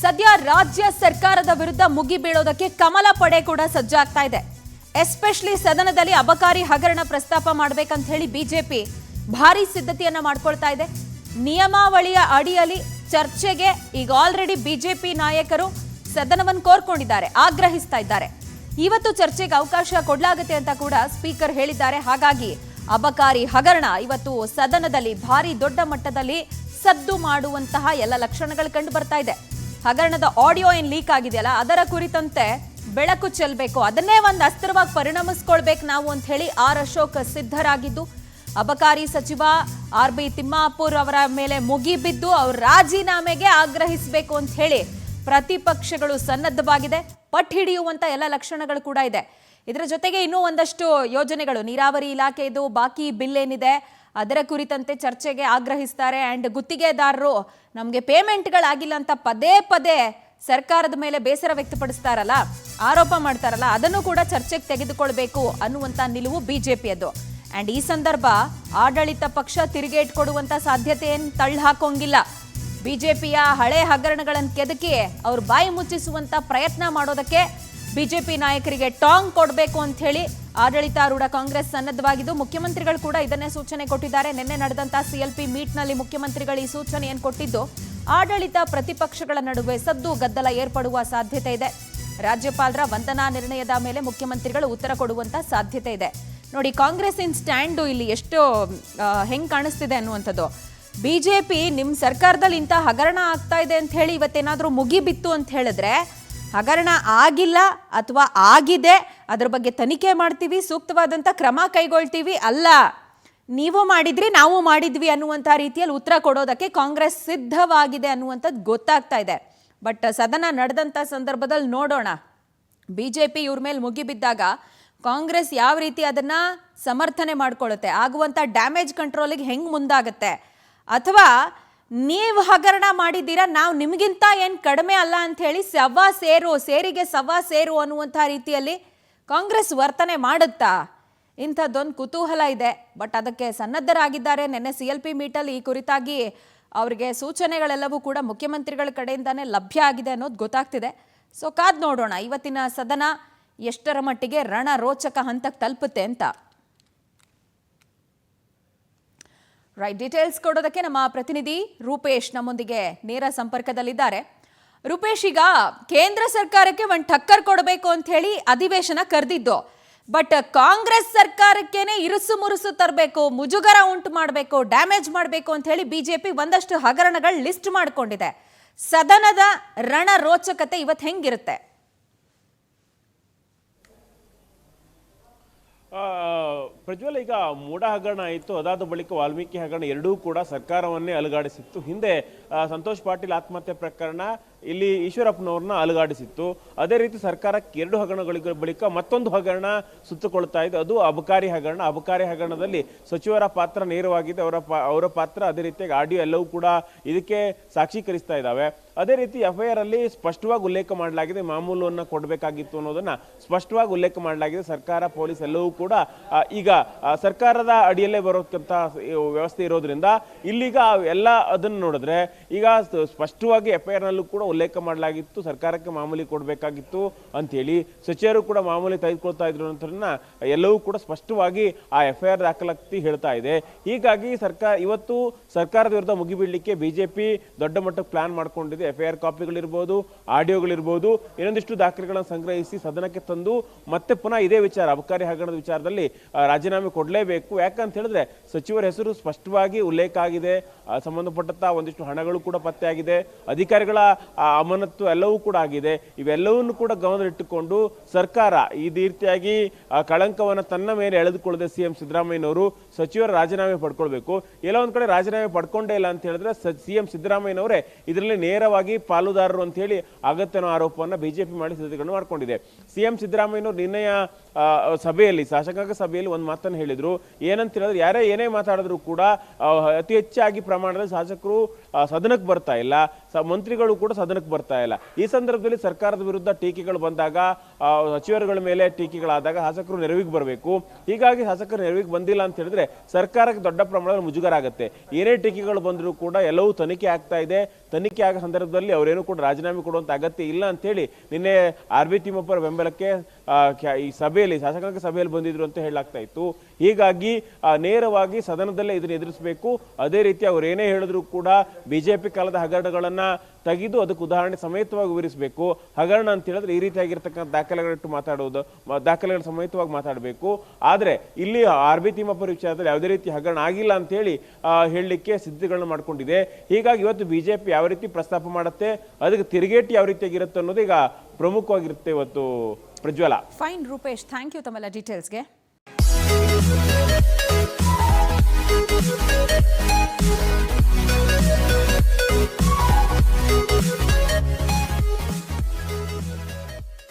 ಸದ್ಯ ರಾಜ್ಯ ಸರ್ಕಾರದ ವಿರುದ್ಧ ಮುಗಿಬೀಳೋದಕ್ಕೆ ಕಮಲ ಪಡೆ ಕೂಡ ಸಜ್ಜಾಗ್ತಾ ಇದೆ. ಎಸ್ಪೆಷಲಿ ಸದನದಲ್ಲಿ ಅಬಕಾರಿ ಹಗರಣ ಪ್ರಸ್ತಾಪ ಮಾಡಬೇಕಂತ ಹೇಳಿ ಬಿಜೆಪಿ ಭಾರಿ ಸಿದ್ಧತೆಯನ್ನ ಮಾಡ್ಕೊಳ್ತಾ ಇದೆ. ನಿಯಮಾವಳಿಯ ಅಡಿಯಲ್ಲಿ ಚರ್ಚೆಗೆ ಈಗ ಆಲ್ರೆಡಿ ಬಿಜೆಪಿ ನಾಯಕರು ಸದನವನ್ನು ಕೋರ್ಕೊಂಡಿದ್ದಾರೆ, ಆಗ್ರಹಿಸ್ತಾ ಇದ್ದಾರೆ. ಇವತ್ತು ಚರ್ಚೆಗೆ ಅವಕಾಶ ಕೊಡಲಾಗುತ್ತೆ ಅಂತ ಕೂಡ ಸ್ಪೀಕರ್ ಹೇಳಿದ್ದಾರೆ. ಹಾಗಾಗಿ ಅಬಕಾರಿ ಹಗರಣ ಇವತ್ತು ಸದನದಲ್ಲಿ ಭಾರಿ ದೊಡ್ಡ ಮಟ್ಟದಲ್ಲಿ ಸದ್ದು ಮಾಡುವಂತಹ ಎಲ್ಲ ಲಕ್ಷಣಗಳು ಕಂಡು ಬರ್ತಾ ಇದೆ. ಹಗರಣದ ಆಡಿಯೋ ಏನ್ ಲೀಕ್ ಆಗಿದೆಯಲ್ಲ, ಅದರ ಕುರಿತಂತೆ ಬೆಳಕು ಚೆಲ್ಲಬೇಕು, ಅದನ್ನೇ ಒಂದು ಅಸ್ತ್ರವಾಗಿ ಪರಿಣಮಿಸ್ಕೊಳ್ಬೇಕು ನಾವು ಅಂತ ಹೇಳಿ ಆರ್ ಅಶೋಕ್ ಸಿದ್ಧರಾಗಿದ್ದು, ಅಬಕಾರಿ ಸಚಿವ ಆರ್ ಬಿ ತಿಮ್ಮಾಪುರ್ ಅವರ ಮೇಲೆ ಮುಗಿಬಿದ್ದು ಅವ್ರ ರಾಜೀನಾಮೆಗೆ ಆಗ್ರಹಿಸಬೇಕು ಅಂತ ಹೇಳಿ ಪ್ರತಿಪಕ್ಷಗಳು ಸನ್ನದ್ಧವಾಗಿದೆ. ಪಟ್ಟು ಹಿಡಿಯುವಂತ ಎಲ್ಲ ಲಕ್ಷಣಗಳು ಕೂಡ ಇದೆ. ಇದರ ಜೊತೆಗೆ ಇನ್ನೂ ಒಂದಷ್ಟು ಯೋಜನೆಗಳು, ನೀರಾವರಿ ಇಲಾಖೆದು ಬಾಕಿ ಬಿಲ್ ಏನಿದೆ ಅದರ ಕುರಿತಂತೆ ಚರ್ಚೆಗೆ ಆಗ್ರಹಿಸ್ತಾರೆ. ಅಂಡ್ ಗುತ್ತಿಗೆದಾರರು ನಮಗೆ ಪೇಮೆಂಟ್ಗಳಾಗಿಲ್ಲ ಅಂತ ಪದೇ ಪದೇ ಸರ್ಕಾರದ ಮೇಲೆ ಬೇಸರ ವ್ಯಕ್ತಪಡಿಸ್ತಾರಲ್ಲ, ಆರೋಪ ಮಾಡ್ತಾರಲ್ಲ, ಅದನ್ನು ಕೂಡ ಚರ್ಚೆಗೆ ತೆಗೆದುಕೊಳ್ಬೇಕು ಅನ್ನುವಂತ ನಿಲುವು ಬಿಜೆಪಿಯದು. ಅಂಡ್ ಈ ಸಂದರ್ಭ ಆಡಳಿತ ಪಕ್ಷ ತಿರುಗೇಟ್ ಕೊಡುವಂತ ಸಾಧ್ಯತೆ ಏನು ತಳ್ಳಿ ಹಾಕೋಂಗಿಲ್ಲ. ಬಿಜೆಪಿಯ ಹಳೆ ಹಗರಣಗಳನ್ನು ಕೆದಕಿ ಅವ್ರ ಬಾಯಿ ಮುಚ್ಚಿಸುವಂತ ಪ್ರಯತ್ನ ಮಾಡೋದಕ್ಕೆ ಬಿಜೆಪಿ ನಾಯಕರಿಗೆ ಟಾಂಗ್ ಕೊಡಬೇಕು ಅಂತ ಹೇಳಿ ಆಡಳಿತಾರೂಢ ಕಾಂಗ್ರೆಸ್ ಸನ್ನದ್ಧವಾಗಿದ್ದು, ಮುಖ್ಯಮಂತ್ರಿಗಳು ಕೂಡ ಇದನ್ನೇ ಸೂಚನೆ ಕೊಟ್ಟಿದ್ದಾರೆ. ನಿನ್ನೆ ನಡೆದಂತಹ ಸಿಎಲ್ಪಿ ಮೀಟ್ನಲ್ಲಿ ಮುಖ್ಯಮಂತ್ರಿಗಳು ಈ ಸೂಚನೆಯನ್ನು ಕೊಟ್ಟಿದ್ದು, ಆಡಳಿತ ಪ್ರತಿಪಕ್ಷಗಳ ನಡುವೆ ಸದ್ದು ಗದ್ದಲ ಏರ್ಪಡುವ ಸಾಧ್ಯತೆ ಇದೆ. ರಾಜ್ಯಪಾಲರ ವಂದನಾ ನಿರ್ಣಯದ ಮೇಲೆ ಮುಖ್ಯಮಂತ್ರಿಗಳು ಉತ್ತರ ಕೊಡುವಂತ ಸಾಧ್ಯತೆ ಇದೆ. ನೋಡಿ, ಕಾಂಗ್ರೆಸ್ಸಿನ ಸ್ಟ್ಯಾಂಡು ಇಲ್ಲಿ ಎಷ್ಟು ಹೆಂಗ್ ಕಾಣಿಸ್ತಿದೆ ಅನ್ನುವಂಥದ್ದು. ಬಿಜೆಪಿ ನಿಮ್ಮ ಸರ್ಕಾರದಲ್ಲಿ ಇಂಥ ಹಗರಣ ಆಗ್ತಾ ಇದೆ ಅಂತ ಹೇಳಿ ಇವತ್ತೇನಾದ್ರೂ ಮುಗಿಬಿತ್ತು ಅಂತ ಹೇಳಿದ್ರೆ, ಹಗರಣ ಆಗಿಲ್ಲ ಅಥವಾ ಆಗಿದೆ, ಅದ್ರ ಬಗ್ಗೆ ತನಿಖೆ ಮಾಡ್ತೀವಿ, ಸೂಕ್ತವಾದಂಥ ಕ್ರಮ ಕೈಗೊಳ್ತೀವಿ, ಅಲ್ಲ ನೀವು ಮಾಡಿದ್ರಿ ನಾವು ಮಾಡಿದ್ವಿ ಅನ್ನುವಂಥ ರೀತಿಯಲ್ಲಿ ಉತ್ತರ ಕೊಡೋದಕ್ಕೆ ಕಾಂಗ್ರೆಸ್ ಸಿದ್ಧವಾಗಿದೆ ಅನ್ನುವಂಥದ್ದು ಗೊತ್ತಾಗ್ತಾ ಇದೆ. ಬಟ್ ಸದನ ನಡೆದಂಥ ಸಂದರ್ಭದಲ್ಲಿ ನೋಡೋಣ, ಬಿಜೆಪಿ ಇವ್ರ ಮೇಲೆ ಮುಗಿಬಿದ್ದಾಗ ಕಾಂಗ್ರೆಸ್ ಯಾವ ರೀತಿ ಅದನ್ನ ಸಮರ್ಥನೆ ಮಾಡ್ಕೊಳ್ಳುತ್ತೆ, ಆಗುವಂಥ ಡ್ಯಾಮೇಜ್ ಕಂಟ್ರೋಲಿಗೆ ಹೆಂಗೆ ಮುಂದಾಗುತ್ತೆ, ಅಥವಾ ನೀವು ಹಗರಣ ಮಾಡಿದ್ದೀರಾ ನಾವು ನಿಮಗಿಂತ ಏನು ಕಡಿಮೆ ಅಲ್ಲ ಅಂತ ಹೇಳಿ ಸೇರಿಗೆ ಸವಾ ಸೇರು ಅನ್ನುವಂಥ ರೀತಿಯಲ್ಲಿ ಕಾಂಗ್ರೆಸ್ ವರ್ತನೆ ಮಾಡುತ್ತಾ, ಇಂಥದ್ದೊಂದು ಕುತೂಹಲ ಇದೆ. ಬಟ್ ಅದಕ್ಕೆ ಸನ್ನದ್ಧರಾಗಿದ್ದಾರೆ. ನಿನ್ನೆ ಸಿಎಲ್ಪಿ ಮೀಟಲ್ಲಿ ಈ ಕುರಿತಾಗಿ ಅವರಿಗೆ ಸೂಚನೆಗಳೆಲ್ಲವೂ ಕೂಡ ಮುಖ್ಯಮಂತ್ರಿಗಳ ಕಡೆಯಿಂದಾನೇ ಲಭ್ಯ ಆಗಿದೆ ಅನ್ನೋದು ಗೊತ್ತಾಗ್ತಿದೆ. ಸೊ ಕಾದ್ ನೋಡೋಣ ಇವತ್ತಿನ ಸದನ ಎಷ್ಟರ ಮಟ್ಟಿಗೆ ರಣರೋಚಕ ಹಂತಕ್ಕೆ ತಲುಪುತ್ತೆ ಅಂತ. ರೈಟ್, ಡೀಟೇಲ್ಸ್ ಕೊಡೋದಕ್ಕೆ ನಮ್ಮ ಪ್ರತಿನಿಧಿ ರೂಪೇಶ್ ನಮ್ಮೊಂದಿಗೆ ನೇರ ಸಂಪರ್ಕದಲ್ಲಿದ್ದಾರೆ. ರೂಪೇಶ್, ಈಗ ಕೇಂದ್ರ ಸರ್ಕಾರಕ್ಕೆ ಒಂದು ಟಕ್ಕರ್ ಕೊಡಬೇಕು ಅಂತ ಹೇಳಿ ಅಧಿವೇಶನ ಕರೆದಿದ್ದು, ಬಟ್ ಕಾಂಗ್ರೆಸ್ ಸರ್ಕಾರಕ್ಕೇನೆ ಇರುಸು ಮುರುಸು ತರಬೇಕು, ಮುಜುಗರ ಉಂಟು ಮಾಡಬೇಕು, ಡ್ಯಾಮೇಜ್ ಮಾಡಬೇಕು ಅಂತ ಹೇಳಿ ಬಿಜೆಪಿ ಒಂದಷ್ಟು ಹಗರಣಗಳ ಲಿಸ್ಟ್ ಮಾಡಿಕೊಂಡಿದೆ. ಸದನದ ರಣ ರೋಚಕತೆ ಇವತ್ತು ಹೆಂಗಿರುತ್ತೆ? ಪ್ರಜ್ವಲ್, ಈಗ ಮೂಡ ಹಗರಣ ಆಯಿತು, ಅದಾದ ಬಳಿಕ ವಾಲ್ಮೀಕಿ ಹಗರಣ ಎರಡೂ ಕೂಡ ಸರ್ಕಾರವನ್ನೇ ಅಲುಗಾಡಿಸಿತ್ತು. ಹಿಂದೆ ಸಂತೋಷ್ ಪಾಟೀಲ್ ಆತ್ಮಹತ್ಯೆ ಪ್ರಕರಣ ಇಲ್ಲಿ ಈಶ್ವರಪ್ಪನವ್ರನ್ನ ಅಲುಗಾಡಿಸಿತ್ತು. ಅದೇ ರೀತಿ ಸರ್ಕಾರಕ್ಕೆ ಎರಡು ಹಗರಣಗಳ ಬಳಿಕ ಮತ್ತೊಂದು ಹಗರಣ ಸುತ್ತುಕೊಳ್ತಾ ಇದೆ, ಅದು ಅಬಕಾರಿ ಹಗರಣ. ಅಬಕಾರಿ ಹಗರಣದಲ್ಲಿ ಸಚಿವರ ಪಾತ್ರ ನೇರವಾಗಿದೆ, ಅವರ ಪಾತ್ರ ಅದೇ ರೀತಿಯಾಗಿ ಆಡಿಯೋ ಎಲ್ಲವೂ ಕೂಡ ಇದಕ್ಕೆ ಸಾಕ್ಷೀಕರಿಸ್ತಾ ಇದ್ದಾವೆ. ಅದೇ ರೀತಿ FIR ಅಲ್ಲಿ ಸ್ಪಷ್ಟವಾಗಿ ಉಲ್ಲೇಖ ಮಾಡಲಾಗಿದೆ, ಮಾಮೂಲನ್ನು ಕೊಡಬೇಕಾಗಿತ್ತು ಅನ್ನೋದನ್ನ ಸ್ಪಷ್ಟವಾಗಿ ಉಲ್ಲೇಖ ಮಾಡಲಾಗಿದೆ. ಸರ್ಕಾರ ಪೊಲೀಸ್ ಎಲ್ಲವೂ ಕೂಡ ಈಗ ಸರ್ಕಾರದ ಅಡಿಯಲ್ಲೇ ಬರೋಕ್ಕಂತ ವ್ಯವಸ್ಥೆ ಇರೋದ್ರಿಂದ ಇಲ್ಲಿಗ ಎಲ್ಲ ಅದನ್ನು ನೋಡಿದ್ರೆ ಈಗ ಸ್ಪಷ್ಟವಾಗಿ FIR ನಲ್ಲೂ ಕೂಡ ಉಲ್ಲೇಖ ಮಾಡಲಾಗಿತ್ತು, ಸರ್ಕಾರಕ್ಕೆ ಮಾಮೂಲಿ ಕೊಡಬೇಕಾಗಿತ್ತು ಅಂತೇಳಿ. ಸಚಿವರು ಕೂಡ ಮಾಮೂಲಿ ತೆಗೆದುಕೊಳ್ತಾ ಇದ್ರು ಅನ್ನೋದನ್ನ ಎಲ್ಲವೂ ಕೂಡ ಸ್ಪಷ್ಟವಾಗಿ ಆ FIR ದಾಖಲಾತಿ ಹೇಳ್ತಾ ಇದೆ. ಹೀಗಾಗಿ ಇವತ್ತು ಸರ್ಕಾರದ ವಿರುದ್ಧ ಮುಗಿಬೀಳಲಿಕ್ಕೆ ಬಿಜೆಪಿ ದೊಡ್ಡ ಮಟ್ಟಕ್ಕೆ ಪ್ಲಾನ್ ಮಾಡ್ಕೊಂಡಿದೆ. FIR ಕಾಪಿಗಳಿರ್ಬೋದು, ಆಡಿಯೋಗಳಿರ್ಬೋದು, ಇನ್ನೊಂದಿಷ್ಟು ದಾಖಲೆಗಳನ್ನು ಸಂಗ್ರಹಿಸಿ ಸದನಕ್ಕೆ ತಂದು ಮತ್ತೆ ಪುನಃ ಇದೇ ವಿಚಾರ, ಅಬಕಾರಿ ಹಗರಣದ ವಿಚಾರದಲ್ಲಿ ರಾಜೀನಾಮೆ ಕೊಡಲೇಬೇಕು. ಯಾಕಂತ ಹೇಳಿದ್ರೆ ಸಚಿವರ ಹೆಸರು ಸ್ಪಷ್ಟವಾಗಿ ಉಲ್ಲೇಖ ಆಗಿದೆ, ಸಂಬಂಧಪಟ್ಟಂತ ಒಂದಿಷ್ಟು ಹಣಗಳು ಕೂಡ ಪತ್ತೆ ಆಗಿದೆ, ಅಧಿಕಾರಿಗಳ ಅಮಾನತ್ತು ಎಲ್ಲವೂ ಕೂಡ ಆಗಿದೆ. ಇವೆಲ್ಲವನ್ನೂ ಕೂಡ ಗಮನದಲ್ಲಿಟ್ಟುಕೊಂಡು ಸರ್ಕಾರ ಈ ರೀತಿಯಾಗಿ ಕಳಂಕವನ್ನು ತನ್ನ ಮೇಲೆ ಎಳೆದುಕೊಳ್ಳದೆ ಸಿಎಂ ಸಿದ್ದರಾಮಯ್ಯನವರು ಸಚಿವರ ರಾಜೀನಾಮೆ ಪಡ್ಕೊಳ್ಬೇಕು. ಎಲ್ಲ ಒಂದ್ ಕಡೆ ರಾಜೀನಾಮೆ ಪಡ್ಕೊಂಡೇ ಇಲ್ಲ ಅಂತ ಹೇಳಿದ್ರೆ ಸಿಎಂ ಸಿದ್ದರಾಮಯ್ಯನವರೇ ಇದರಲ್ಲಿ ನೇರವಾಗಿ ಪಾಲುದಾರರು ಅಂತ ಹೇಳಿ ಅಗತ್ಯನ ಆರೋಪವನ್ನು ಬಿಜೆಪಿ ಮಾಡಿ ಸಿದ್ಧತೆಗಳನ್ನು ಮಾಡ್ಕೊಂಡಿದೆ. ಸಿಎಂ ಸಿದ್ದರಾಮಯ್ಯನವರು ನಿನ್ನೆಯ ಸಭೆಯಲ್ಲಿ, ಶಾಸಕಾಂಗ ಸಭೆಯಲ್ಲಿ ಒಂದು ಮಾತನ್ನು ಹೇಳಿದ್ರು. ಏನಂತ ಹೇಳಿದ್ರೆ, ಯಾರೇ ಏನೇ ಮಾತಾಡಿದ್ರು ಕೂಡ ಅತಿ ಹೆಚ್ಚಾಗಿ ಪ್ರಮಾಣದಲ್ಲಿ ಶಾಸಕರು ಸದನಕ್ಕೆ ಬರ್ತಾ ಇಲ್ಲ, ಮಂತ್ರಿಗಳು ಕೂಡ ಸದನಕ್ಕೆ ಬರ್ತಾ ಇಲ್ಲ. ಈ ಸಂದರ್ಭದಲ್ಲಿ ಸರ್ಕಾರದ ವಿರುದ್ಧ ಟೀಕೆಗಳು ಬಂದಾಗ ಸಚಿವರುಗಳ ಮೇಲೆ ಟೀಕೆಗಳಾದಾಗ ಶಾಸಕರು ನೆರವಿಗೆ ಬರಬೇಕು. ಹೀಗಾಗಿ ಶಾಸಕರು ನೆರವಿಗೆ ಬಂದಿಲ್ಲ ಅಂತ ಹೇಳಿದ್ರೆ ಸರ್ಕಾರಕ್ಕೆ ದೊಡ್ಡ ಪ್ರಮಾಣದಲ್ಲಿ ಮುಜುಗರ ಆಗುತ್ತೆ. ಏನೇ ಟೀಕೆಗಳು ಬಂದರೂ ಕೂಡ ಎಲ್ಲವೂ ತನಿಖೆ ಆಗ್ತಾ ಇದೆ. ತನಿಖೆ ಆಗೋ ಸಂದರ್ಭದಲ್ಲಿ ಅವರೇನು ಕೂಡ ರಾಜೀನಾಮೆ ಕೊಡುವಂತ ಅಗತ್ಯ ಇಲ್ಲ ಅಂತ ಹೇಳಿ ನಿನ್ನೆ ಆರ್ ಬಿ ತಿಮ್ಮಪ್ಪರ ಬೆಂಬಲಕ್ಕೆ ಈ ಸಭೆಯಲ್ಲಿ ಶಾಸಕಾಂಗ ಸಭೆಯಲ್ಲಿ ಬಂದಿದ್ರು ಅಂತ ಹೇಳಲಾಗ್ತಾ ಇತ್ತು. ಹೀಗಾಗಿ ನೇರವಾಗಿ ಸದನದಲ್ಲೇ ಇದನ್ನು ಎದುರಿಸಬೇಕು. ಅದೇ ರೀತಿ ಅವ್ರು ಏನೇ ಹೇಳಿದ್ರು ಕೂಡ ಬಿಜೆಪಿ ಕಾಲದ ಹಗರಣಗಳನ್ನ ತೆಗೆದು ಅದಕ್ಕೆ ಉದಾಹರಣೆ ಸಮೇತವಾಗಿ ವಿವರಿಸಬೇಕು. ಹಗರಣ ಅಂತ ಹೇಳಿದ್ರೆ ಈ ರೀತಿಯಾಗಿರ್ತಕ್ಕಂಥ ದಾಖಲೆಗಳಿಟ್ಟು ಮಾತಾಡುವುದು, ದಾಖಲೆಗಳ ಸಮೇತವಾಗಿ ಮಾತಾಡಬೇಕು. ಆದ್ರೆ ಇಲ್ಲಿ ಆರ್ ಬಿ ತಿಮ್ಮಪ್ಪರ ವಿಚಾರದಲ್ಲಿ ಯಾವುದೇ ರೀತಿ ಹಗರಣ ಆಗಿಲ್ಲ ಅಂತ ಹೇಳಿ ಹೇಳಲಿಕ್ಕೆ ಸಿದ್ಧತೆಗಳನ್ನ ಮಾಡ್ಕೊಂಡಿದೆ. ಹೀಗಾಗಿ ಇವತ್ತು ಬಿಜೆಪಿ ಯಾವ ರೀತಿ ಪ್ರಸ್ತಾಪ ಮಾಡುತ್ತೆ, ಅದಕ್ಕೆ ತಿರುಗೇಟು ಯಾವ ರೀತಿಯಾಗಿರುತ್ತೆ ಅನ್ನೋದು ಈಗ ಪ್ರಮುಖವಾಗಿರುತ್ತೆ ಇವತ್ತು. ಪ್ರಜ್ವಲ. ಫೈನ್ ರೂಪೇಶ್, ಥ್ಯಾಂಕ್ ಯು ತಮ್ಮೆಲ್ಲ ಡೀಟೇಲ್ಸ್ಗೆ.